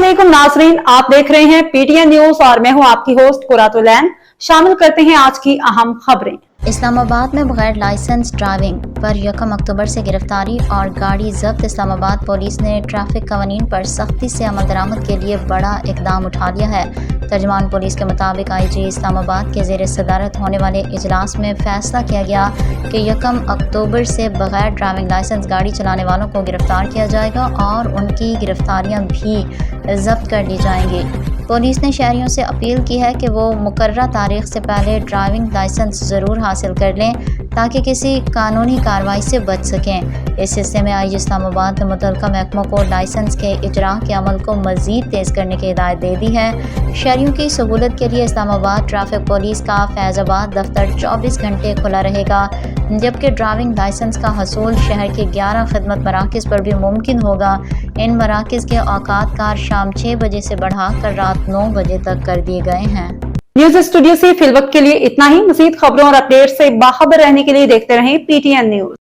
अस्सलामुअलैकुम नाजरीन, आप देख रहे हैं पीटीएन न्यूज और मैं हूं आपकी होस्ट कुरातुलैन। शामिल करते हैं आज की अहम खबरें। इस्लामाबाद में बगैर लाइसेंस ड्राइविंग पर 1 अक्टूबर से गिरफ्तारी और गाड़ी जब्त। इस्लामाबाद पुलिस ने ट्रैफिक कवानीन पर सख्ती से अमल दरामद के लिए बड़ा इकदाम उठा लिया है। तर्जुमान पुलिस के मुताबिक IG इस्लामाबाद के ज़ेर सदारत होने वाले इजलास में फैसला किया गया कि 1 अक्टूबर से बगैर ड्राइविंग लाइसेंस गाड़ी चलाने वालों को गिरफ्तार किया जाएगा और उनकी गिरफ्तारियां भी जब्त कर ली जाएंगी। पुलिस ने शहरियों से अपील की है कि वो मुकर्रर तारीख से पहले ड्राइविंग लाइसेंस ज़रूर हासिल कर लें ताकि किसी कानूनी कार्रवाई से बच सकें। इस हिस्से में IG इस्लामाबाद ने मुतल्लिका महकमों को लाइसेंस के इजरा के अमल को मज़ीद तेज़ करने की हिदायत दे दी है। शहरियों की सहूलत के लिए इस्लामाबाद ट्रैफिक पुलिस का फैज़ाबाद दफ्तर 24 घंटे खुला रहेगा, जबकि ड्राइविंग लाइसेंस का हसूल शहर के 11 खिदमत मराकज़ पर भी मुमकिन होगा। इन मराकज़ के औकात कार शाम 6 बजे से बढ़ाकर रात 9 बजे तक कर दिए गए हैं। न्यूज स्टूडियो से फिलवक्त के लिए इतना ही। मज़ीद खबरों और अपडेट से बाखबर रहने के लिए देखते रहें PTN न्यूज।